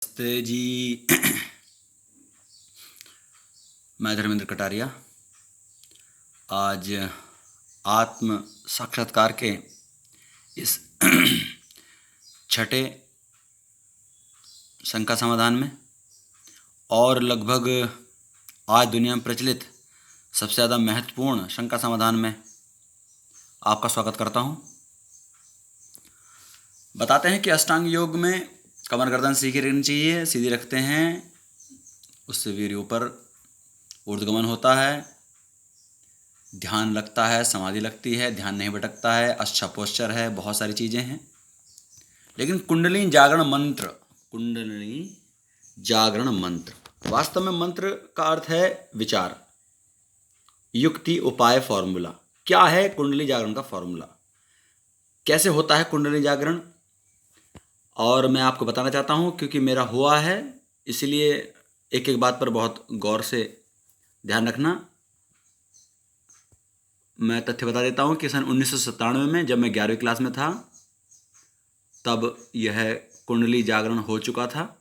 नमस्ते जी। मैं धर्मेंद्र कटारिया आज आत्म साक्षात्कार के इस छठे शंका समाधान में और लगभग आज दुनिया में प्रचलित सबसे ज़्यादा महत्वपूर्ण शंका समाधान में आपका स्वागत करता हूँ। बताते हैं कि अष्टांग योग में कमर गर्दन सीधी रखनी चाहिए, सीधी रखते हैं, उससे वीर्य ऊपर ऊर्ध्वगमन होता है, ध्यान लगता है, समाधि लगती है, ध्यान नहीं भटकता है, अच्छा पोस्चर है, बहुत सारी चीज़ें हैं। लेकिन कुंडलिनी जागरण मंत्र वास्तव में मंत्र का अर्थ है विचार, युक्ति, उपाय, फॉर्मूला। क्या है कुंडली जागरण का फॉर्मूला, कैसे होता है कुंडली जागरण, और मैं आपको बताना चाहता हूँ क्योंकि मेरा हुआ है, इसलिए एक एक बात पर बहुत गौर से ध्यान रखना। मैं तथ्य बता देता हूँ कि सन 1997 में जब मैं 11वीं क्लास में था तब यह कुंडली जागरण हो चुका था।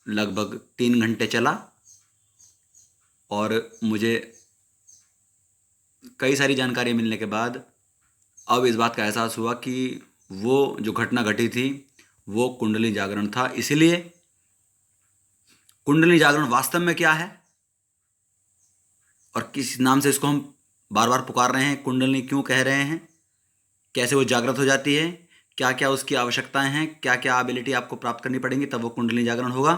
लगभग 3 घंटे चला और मुझे कई सारी जानकारी मिलने के बाद अब इस बात का एहसास हुआ कि वो जो घटना घटी थी वो कुंडली जागरण था। इसीलिए कुंडली जागरण वास्तव में क्या है और किस नाम से इसको हम बार बार पुकार रहे हैं, कुंडली क्यों कह रहे हैं, कैसे वो जागृत हो जाती है, क्या क्या उसकी आवश्यकताएं हैं, क्या क्या एबिलिटी आपको प्राप्त करनी पड़ेंगी तब वो कुंडली जागरण होगा।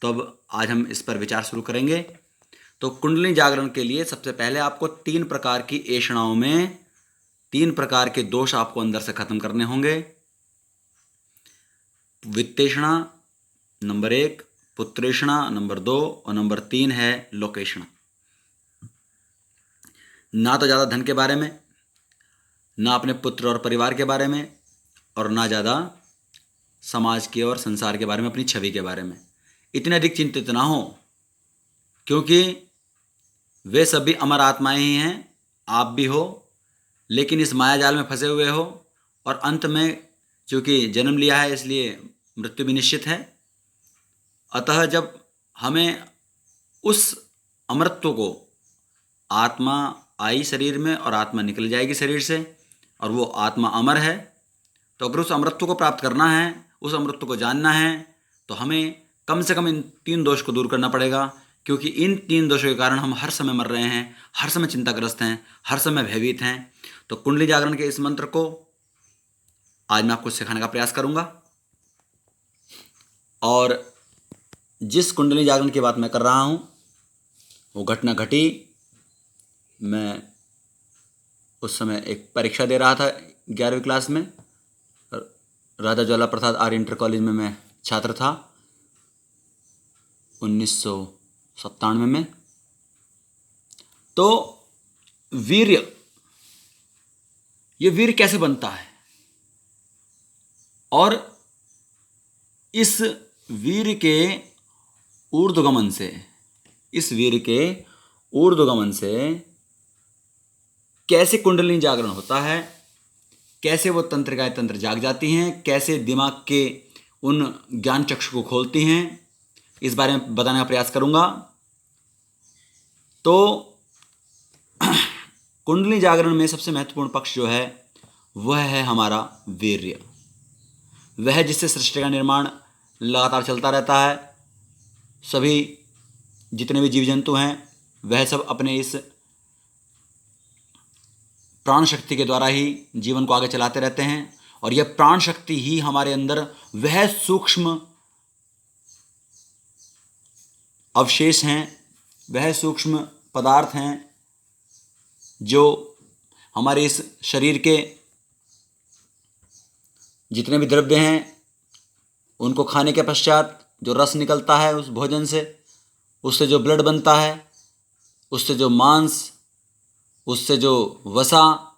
तो अब आज हम इस पर विचार शुरू करेंगे। तो कुंडली जागरण के लिए सबसे पहले आपको 3 प्रकार की ऐषणाओं में 3 प्रकार के दोष आपको अंदर से खत्म करने होंगे। वित्तेषणा नंबर 1, पुत्रेषणा नंबर 2 और नंबर 3 है लोकेषणा। ना तो ज़्यादा धन के बारे में, ना अपने पुत्र और परिवार के बारे में, और ना ज़्यादा समाज के और संसार के बारे में, अपनी छवि के बारे में इतने अधिक चिंतित ना हो, क्योंकि वे सभी अमर आत्माएं ही हैं, आप भी हो, लेकिन इस मायाजाल में फंसे हुए हो और अंत में चूँकि जन्म लिया है इसलिए मृत्यु भी निश्चित है। अतः जब हमें उस अमरत्व को, आत्मा आई शरीर में और आत्मा निकल जाएगी शरीर से और वो आत्मा अमर है, तो अगर उस अमरत्व को प्राप्त करना है, उस अमरत्व को जानना है, तो हमें कम से कम इन 3 दोष को दूर करना पड़ेगा, क्योंकि इन 3 दोषों के कारण हम हर समय मर रहे हैं, हर समय चिंताग्रस्त हैं, हर समय भयभीत हैं। तो कुंडली जागरण के इस मंत्र को आज मैं आपको सिखाने का प्रयास करूंगा। और जिस कुंडली जागरण की बात मैं कर रहा हूं वो घटना घटी, मैं उस समय एक परीक्षा दे रहा था 11वीं क्लास में, राजा ज्वाला प्रसाद आर्य इंटर कॉलेज में मैं छात्र था 1997 में। तो ये वीर्य कैसे बनता है और इस वीर्य के ऊर्ध्वगमन से कैसे कुंडलिनी जागरण होता है, कैसे वो तंत्रिकाएं तंत्र जाग जाती हैं, कैसे दिमाग के उन ज्ञान चक्षु को खोलती हैं, इस बारे में बताने का प्रयास करूंगा। तो कुंडली जागरण में सबसे महत्वपूर्ण पक्ष जो है वह है हमारा वीर्य, वह जिससे सृष्टि का निर्माण लगातार चलता रहता है। सभी जितने भी जीव जंतु हैं वह सब अपने इस प्राण शक्ति के द्वारा ही जीवन को आगे चलाते रहते हैं, और यह प्राण शक्ति ही हमारे अंदर वह सूक्ष्म अवशेष हैं, वह सूक्ष्म पदार्थ हैं जो हमारे इस शरीर के जितने भी द्रव्य हैं उनको खाने के पश्चात जो रस निकलता है उस भोजन से, उससे जो ब्लड बनता है, उससे जो मांस, उससे जो वसा,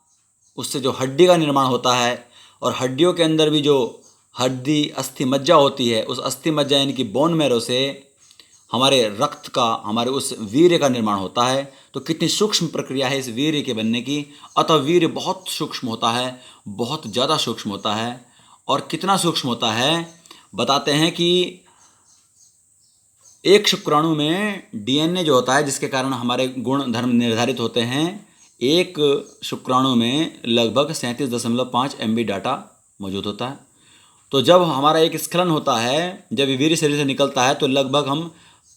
उससे जो हड्डी का निर्माण होता है, और हड्डियों के अंदर भी जो हड्डी अस्थि मज्जा होती है, उस अस्थि मज्जा यानी कि बोन मैरो से हमारे रक्त का, हमारे उस वीर्य का निर्माण होता है। तो कितनी सूक्ष्म प्रक्रिया है इस वीर्य के बनने की। अतः वीर्य बहुत सूक्ष्म होता है, बहुत ज़्यादा सूक्ष्म होता है। और कितना सूक्ष्म होता है, बताते हैं कि एक शुक्राणु में डीएनए जो होता है, जिसके कारण हमारे गुण धर्म निर्धारित होते हैं, एक शुक्राणु में लगभग 37.5 MB डाटा मौजूद होता है। तो जब हमारा एक स्खलन होता है, जब वीर्य शरीर से निकलता है, तो लगभग हम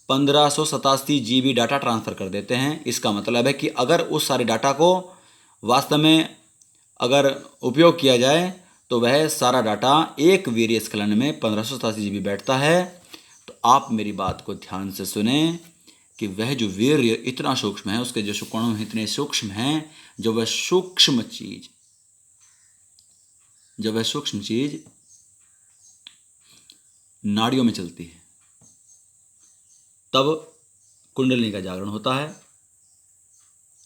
1587 GB डाटा ट्रांसफ़र कर देते हैं। इसका मतलब है कि अगर उस सारे डाटा को वास्तव में अगर उपयोग किया जाए तो वह सारा डाटा एक वीर्य स्खलन में 1587 GB बैठता है। तो आप मेरी बात को ध्यान से सुने कि वह जो वीर्य इतना सूक्ष्म है, उसके जो शुक्राणु इतने सूक्ष्म हैं, जब वह सूक्ष्म चीज नाड़ियों में चलती है, तब कुंडलिनी का जागरण होता है।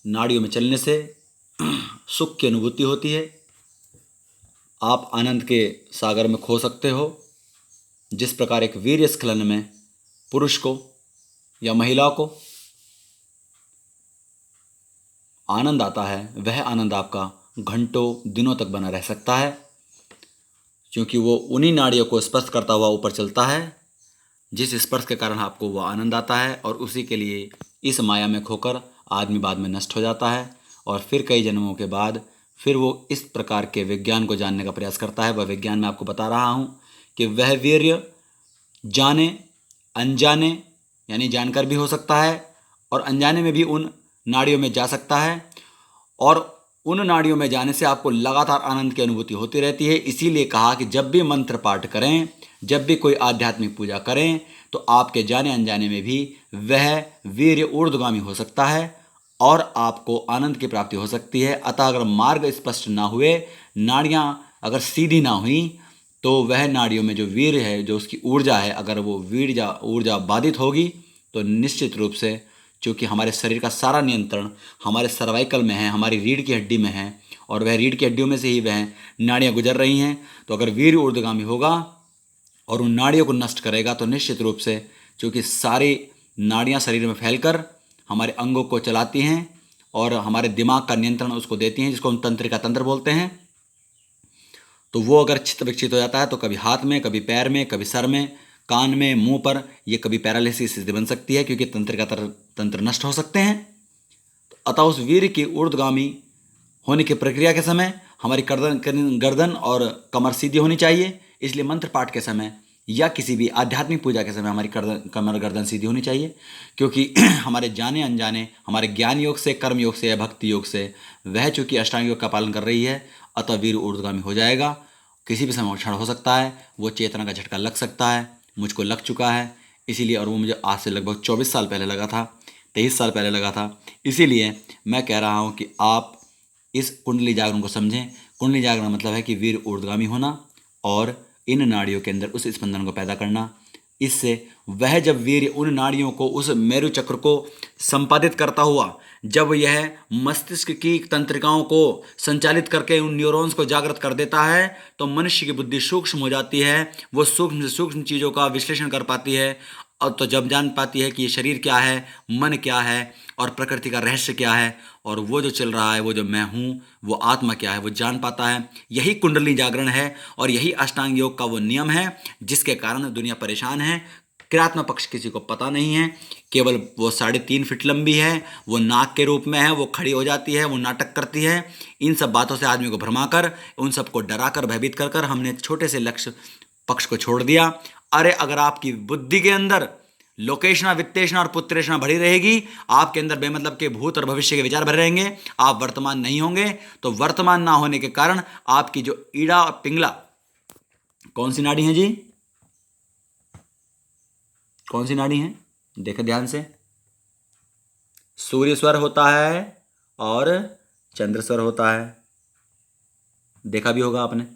नाड़ियों में चलने से सुख की अनुभूति होती है। आप आनंद के सागर में खो सकते हो। जिस प्रकार एक वीर्य स्खलन में पुरुष को या महिला को आनंद आता है, वह आनंद आपका घंटों दिनों तक बना रह सकता है, क्योंकि वो उन्हीं नाड़ियों को स्पर्श करता हुआ ऊपर चलता है जिस स्पर्श के कारण आपको वो आनंद आता है। और उसी के लिए इस माया में खोकर आदमी बाद में नष्ट हो जाता है, और फिर कई जन्मों के बाद फिर वो इस प्रकार के विज्ञान को जानने का प्रयास करता है। वह विज्ञान मैं आपको बता रहा हूँ कि वह वीर्य जाने अनजाने, यानी जानकर भी हो सकता है और अनजाने में भी उन नाड़ियों में जा सकता है, और उन नाड़ियों में जाने से आपको लगातार आनंद की अनुभूति होती रहती है। इसीलिए कहा कि जब भी मंत्र पाठ करें, जब भी कोई आध्यात्मिक पूजा करें, तो आपके जाने अनजाने में भी वह वीर्य ऊर्ध्वगामी हो सकता है और आपको आनंद की प्राप्ति हो सकती है। अतः अगर मार्ग स्पष्ट ना हुए, नाड़ियाँ अगर सीधी ना हुई, तो वह नाड़ियों में जो वीर्य है, जो उसकी ऊर्जा है, अगर वो ऊर्जा बाधित होगी तो निश्चित रूप से, चूँकि हमारे शरीर का सारा नियंत्रण हमारे सर्वाइकल में है, हमारी रीढ़ की हड्डी में है, और वह रीढ़ की हड्डियों में से ही वह नाड़ियाँ गुजर रही हैं। तो अगर वीर्य ऊर्ध्वगामी होगा और उन नाड़ियों को नष्ट करेगा, तो निश्चित रूप से, चूँकि सारी नाड़ियाँ शरीर में फैलकर हमारे अंगों को चलाती हैं और हमारे दिमाग का नियंत्रण उसको देती हैं, जिसको हम तंत्रिका तंत्र बोलते हैं, तो वो अगर चित्त विकसित हो जाता है तो कभी हाथ में, कभी पैर में, कभी सर में, कान में, मुंह पर, ये कभी पैरालिसिस स्थिति बन सकती है, क्योंकि तंत्रिका तंत्र नष्ट हो सकते हैं। तो अतः उस वीर्य की ऊर्ध्वगामी होने की प्रक्रिया के समय हमारी गर्दन और कमर सीधी होनी चाहिए। इसलिए मंत्र पाठ के समय या किसी भी आध्यात्मिक पूजा के समय हमारी कमर गर्दन सीधी होनी चाहिए, क्योंकि हमारे जाने अनजाने, हमारे ज्ञान योग से, कर्म योग से या भक्ति योग से वह चूँकि अष्टांग योग का पालन कर रही है, अतः वीर ऊर्ध्वगामी हो जाएगा। किसी भी समय क्षण हो सकता है, वो चेतना का झटका लग सकता है। मुझको लग चुका है इसीलिए, और वो मुझे आज से लगभग 24 साल पहले लगा था, 23 साल पहले लगा था। इसीलिए मैं कह रहा हूँ कि आप इस कुंडली जागरण को समझें। कुंडली जागरण मतलब है कि वीर ऊर्ध्वगामी होना और इन नाड़ियों के अंदर उस स्पंदन को पैदा करना। इससे वह जब वीर्य उन नाड़ियों को, उस मेरु चक्र को संपादित करता हुआ, जब यह मस्तिष्क की तंत्रिकाओं को संचालित करके उन न्यूरॉन्स को जागृत कर देता है, तो मनुष्य की बुद्धि सूक्ष्म हो जाती है। वो सूक्ष्म से सूक्ष्म चीज़ों का विश्लेषण कर पाती है, और तो जब जान पाती है कि ये शरीर क्या है, मन क्या है और प्रकृति का रहस्य क्या है, और वो जो चल रहा है, वो जो मैं हूँ, वो आत्मा क्या है, वो जान पाता है। यही कुंडली जागरण है और यही अष्टांग योग का वो नियम है जिसके कारण दुनिया परेशान है। क्रियात्मक पक्ष किसी को पता नहीं है, केवल वो 3.5 फीट लंबी है, वो नाक के रूप में है, वो खड़ी हो जाती है, वो नाटक करती है। इन सब बातों से आदमी को भ्रमाकर, उन सबको डराकर, भयभीत कर कर हमने छोटे से लक्ष्य पक्ष को छोड़ दिया। अरे अगर आपकी बुद्धि के अंदर लोकेशना, वित्तेषणा और पुत्रेषणा भरी रहेगी, आपके अंदर बेमतलब के भूत और भविष्य के विचार भरे रहेंगे, आप वर्तमान नहीं होंगे, तो वर्तमान ना होने के कारण आपकी जो ईड़ा और पिंगला, कौन सी नाड़ी है जी, कौन सी नाड़ी है, देखो ध्यान से। सूर्य स्वर होता है और चंद्र स्वर होता है, देखा भी होगा आपने।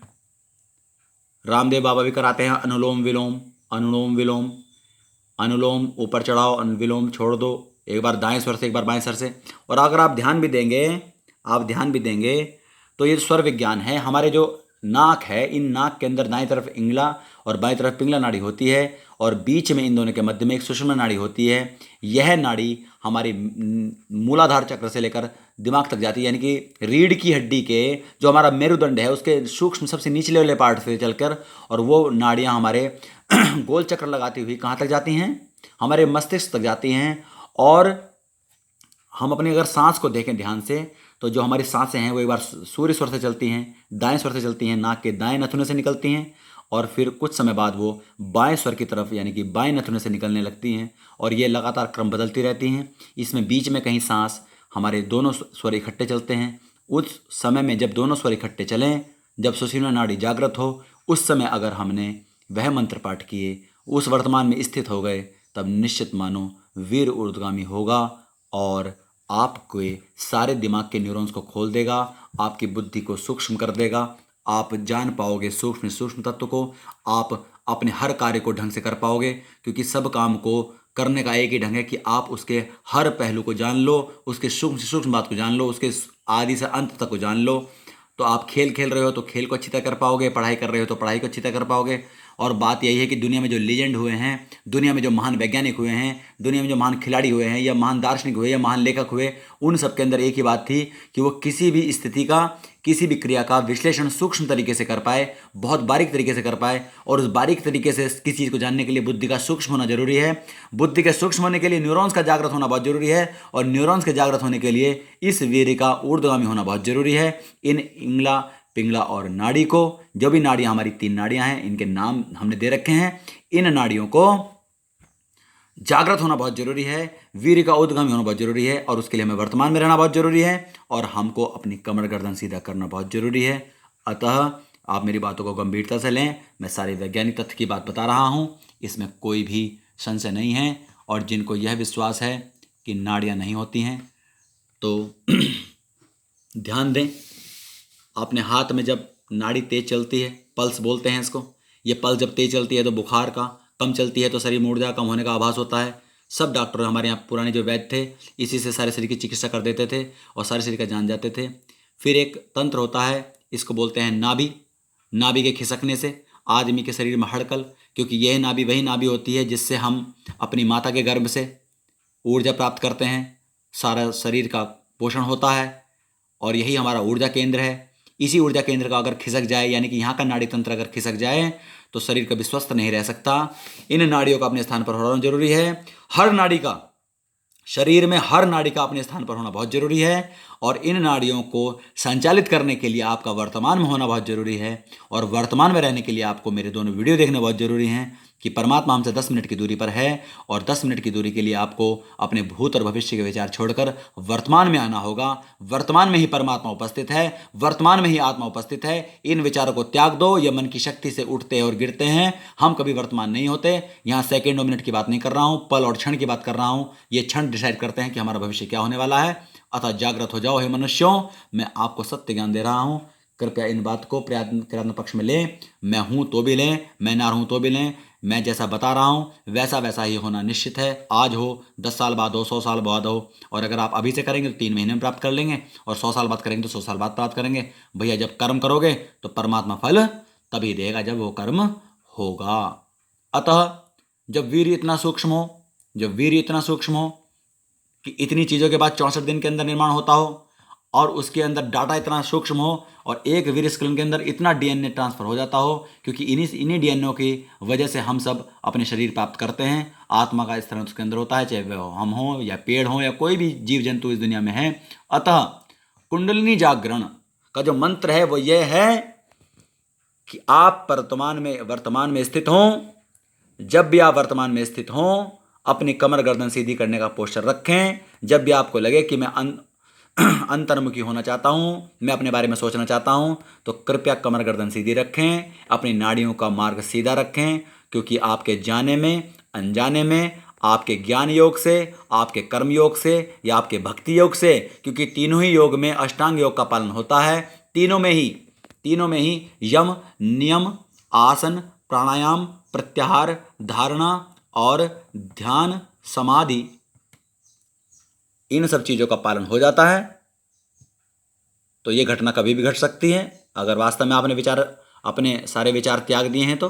रामदेव बाबा भी कराते हैं अनुलोम विलोम, अनुलोम विलोम, अनुलोम ऊपर चढ़ाओ, अनुविलोम छोड़ दो, एक बार दाएं स्वर से, एक बार बाएं स्वर से। और अगर आप ध्यान भी देंगे तो ये स्वर विज्ञान है। हमारे जो नाक है, इन नाक के अंदर दाएं तरफ इंगला और बाईं तरफ पिंगला नाड़ी होती है और बीच में इन दोनों के मध्य में एक सुषुम्ना नाड़ी होती है। यह नाड़ी हमारी मूलाधार चक्र से लेकर दिमाग तक जाती है, यानी कि रीढ़ की हड्डी के जो हमारा मेरुदंड है उसके सूक्ष्म सबसे निचले वाले पार्ट से चलकर, और वो नाड़ियाँ हमारे गोल चक्र लगाती हुई कहाँ तक जाती हैं, हमारे मस्तिष्क तक जाती हैं। और हम अपनी अगर सांस को देखें ध्यान से तो जो हमारी सांसें हैं वो एक बार सूर्य स्वर से चलती हैं, दाएं स्वर से चलती हैं, नाक के दाएं नथुने से निकलती हैं, और फिर कुछ समय बाद वो बाएं स्वर की तरफ यानी कि बाएं नथुने से निकलने लगती हैं, और ये लगातार क्रम बदलती रहती हैं। इसमें बीच में कहीं सांस हमारे दोनों स्वर इकट्ठे चलते हैं। उस समय में जब दोनों स्वर इकट्ठे चलें, जब सुषुम्ना नाड़ी जागृत हो, उस समय अगर हमने वह मंत्र पाठ किए, उस वर्तमान में स्थित हो गए, तब निश्चित मानो वीर ऊर्ध्वगामी होगा और आपके सारे दिमाग के न्यूरॉन्स को खोल देगा, आपकी बुद्धि को सूक्ष्म कर देगा, आप जान पाओगे सूक्ष्म सूक्ष्म तत्व को, आप अपने हर कार्य को ढंग से कर पाओगे, क्योंकि सब काम को करने का एक ही ढंग है कि आप उसके हर पहलू को जान लो, उसके सूक्ष्म से सूक्ष्म बात को जान लो, उसके आदि से अंत तक को जान लो। तो आप खेल खेल रहे हो तो खेल को अच्छी तरह कर पाओगे, पढ़ाई कर रहे हो तो पढ़ाई को अच्छी तरह कर पाओगे। और बात यही है कि दुनिया में जो लीजेंड हुए हैं, दुनिया में जो महान वैज्ञानिक हुए हैं, दुनिया में जो महान खिलाड़ी हुए हैं, या महान दार्शनिक हुए, या महान लेखक हुए, उन सब के अंदर एक ही बात थी कि वो किसी भी स्थिति का, किसी भी क्रिया का विश्लेषण सूक्ष्म तरीके से कर पाए, बहुत बारीक तरीके से कर पाए। और उस बारीक तरीके से किसी चीज़ को जानने के लिए बुद्धि का सूक्ष्म होना जरूरी है। बुद्धि के सूक्ष्म होने के लिए न्यूरॉन्स का जागृत होना बहुत जरूरी है, और न्यूरॉन्स के जागृत होने के लिए इस वीर्य का ऊर्ध्वगामी होना बहुत जरूरी है। इन इंगला, पिंगला और नाड़ी को, जो भी नाड़ियाँ हमारी 3 नाड़ियाँ हैं, इनके नाम हमने दे रखे हैं, इन नाड़ियों को जागृत होना बहुत जरूरी है, वीर्य का ऊर्ध्वगामी होना बहुत जरूरी है, और उसके लिए हमें वर्तमान में रहना बहुत जरूरी है, और हमको अपनी कमर गर्दन सीधा करना बहुत जरूरी है। अतः आप मेरी बातों को गंभीरता से लें, मैं सारी वैज्ञानिक तथ्य की बात बता रहा हूँ, इसमें कोई भी संशय नहीं है। और जिनको यह विश्वास है कि नाड़ियाँ नहीं होती हैं तो ध्यान दें, अपने हाथ में जब नाड़ी तेज चलती है, पल्स बोलते हैं इसको, ये पल्स जब तेज चलती है तो बुखार का, कम चलती है तो शरीर में ऊर्जा कम होने का आभास होता है। सब डॉक्टर हमारे यहाँ पुराने जो वैद्य थे, इसी से सारे शरीर की चिकित्सा कर देते थे और सारे शरीर का जान जाते थे। फिर एक तंत्र होता है, इसको बोलते हैं नाभि। नाभि के खिसकने से आदमी के शरीर में हड़कल, क्योंकि यह नाभि वही नाभि होती है जिससे हम अपनी माता के गर्भ से ऊर्जा प्राप्त करते हैं, सारा शरीर का पोषण होता है, और यही हमारा ऊर्जा केंद्र है। इसी ऊर्जा केंद्र का अगर खिसक जाए, यानी कि यहाँ का नाड़ी तंत्र अगर खिसक जाए, तो शरीर कभी स्वस्थ नहीं रह सकता। इन नाड़ियों का अपने स्थान पर होना जरूरी है। हर नाड़ी का, शरीर में हर नाड़ी का अपने स्थान पर होना बहुत जरूरी है, और इन नाड़ियों को संचालित करने के लिए आपका वर्तमान में होना बहुत जरूरी है, और वर्तमान में रहने के लिए आपको मेरे दोनों वीडियो देखने बहुत जरूरी हैं कि परमात्मा हमसे 10 मिनट की दूरी पर है, और 10 मिनट की दूरी के लिए आपको अपने भूत और भविष्य के विचार छोड़कर वर्तमान में आना होगा। वर्तमान में ही परमात्मा उपस्थित है, वर्तमान में ही आत्मा उपस्थित है। इन विचारों को त्याग दो, ये मन की शक्ति से उठते और गिरते हैं, हम कभी वर्तमान नहीं होते। यहाँ सेकेंड और मिनट की बात नहीं कर रहा हूँ, पल और क्षण की बात कर रहा हूँ। ये क्षण डिसाइड करते हैं कि हमारा भविष्य क्या होने वाला है। अतः जागृत हो जाओ हे मनुष्यों, मैं आपको सत्य ज्ञान दे रहा हूँ, कृपया इन बात को प्रयत्न पक्ष में लें। मैं हूँ तो भी लें, मैं ना रहूँ तो भी लें। मैं जैसा बता रहा हूँ वैसा वैसा ही होना निश्चित है। आज हो, 10 साल बाद हो, 100 साल बाद हो, और अगर आप अभी से करेंगे तो 3 महीने में प्राप्त कर लेंगे, और 100 साल बाद करेंगे तो 100 साल बाद प्राप्त करेंगे। भैया जब कर्म करोगे तो परमात्मा फल तभी देगा जब वो कर्म होगा। अतः जब वीर्य इतना सूक्ष्म हो, जब वीर्य इतना सूक्ष्म हो कि इतनी चीज़ों के बाद 64 दिन के अंदर निर्माण होता हो, और उसके अंदर डाटा इतना सूक्ष्म हो, और एक वीर्य स्खलन के अंदर इतना डीएनए ट्रांसफर हो जाता हो, क्योंकि इन्हीं डीएनए की वजह से हम सब अपने शरीर प्राप्त करते हैं। आत्मा का स्तर उसके अंदर होता है, चाहे वह हम हों या पेड़ हों या कोई भी जीव जंतु इस दुनिया में है। अतः कुंडलिनी जागरण का जो मंत्र है वो ये है कि आप वर्तमान में स्थित हों। जब भी आप वर्तमान में स्थित हों, अपनी कमर गर्दन सीधी करने का पोस्चर रखें। जब भी आपको लगे कि मैं अंतर्मुखी होना चाहता हूँ, मैं अपने बारे में सोचना चाहता हूँ, तो कृपया कमर गर्दन सीधी रखें, अपनी नाड़ियों का मार्ग सीधा रखें, क्योंकि आपके जाने में अनजाने में, आपके ज्ञान योग से, आपके कर्म योग से, या आपके भक्ति योग से, क्योंकि तीनों ही योग में अष्टांग योग का पालन होता है। तीनों में ही यम, नियम, आसन, प्राणायाम, प्रत्याहार, धारणा और ध्यान, समाधि, इन सब चीज़ों का पालन हो जाता है। तो ये घटना कभी भी घट सकती है अगर वास्तव में आपने अपने सारे विचार त्याग दिए हैं तो।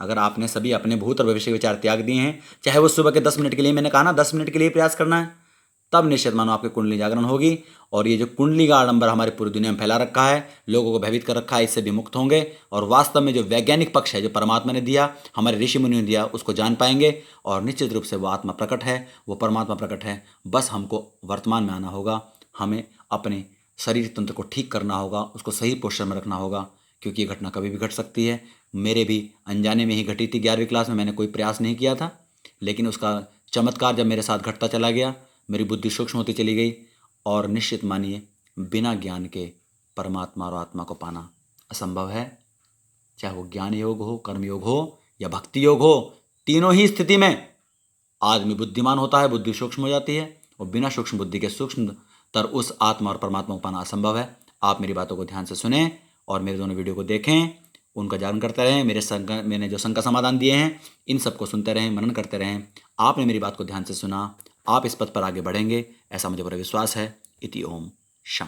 अगर आपने सभी अपने भूत और भविष्य के विचार त्याग दिए हैं, चाहे वो सुबह के 10 मिनट के लिए, मैंने कहा ना 10 मिनट के लिए प्रयास करना है, तब निश्चित मानो आपकी कुंडली जागरण होगी। और ये जो कुंडली का आडंबर हमारी पूरी दुनिया में फैला रखा है, लोगों को भयभीत कर रखा है, इससे भी मुक्त होंगे और वास्तव में जो वैज्ञानिक पक्ष है, जो परमात्मा ने दिया, हमारे ऋषि मुनियों ने दिया, उसको जान पाएंगे। और निश्चित रूप से वो आत्मा प्रकट है, वो परमात्मा प्रकट है। बस हमको वर्तमान में आना होगा, हमें अपने शरीर तंत्र को ठीक करना होगा, उसको सही पोस्चर में रखना होगा, क्योंकि ये घटना कभी भी घट सकती है। मेरे भी अनजाने में ही घटी थी 11वीं क्लास में, मैंने कोई प्रयास नहीं किया था, लेकिन उसका चमत्कार जब मेरे साथ घटता चला गया, मेरी बुद्धि सूक्ष्म होती चली गई। और निश्चित मानिए, बिना ज्ञान के परमात्मा और आत्मा को पाना असंभव है। चाहे वो ज्ञान योग हो, कर्म योग हो या भक्ति योग हो, तीनों ही स्थिति में आदमी बुद्धिमान होता है, बुद्धि सूक्ष्म हो जाती है, और बिना सूक्ष्म बुद्धि के सूक्ष्मतर उस आत्मा और परमात्मा को पाना असंभव है। आप मेरी बातों को ध्यान से सुने और मेरे दोनों वीडियो को देखें, उनका जागरण करते रहें, मैंने जो शंका समाधान दिए हैं इन सबको सुनते रहें, मनन करते रहें। आपने मेरी बात को ध्यान से सुना, आप इस पथ पर आगे बढ़ेंगे, ऐसा मुझे पूरा विश्वास है। इति ओम शम।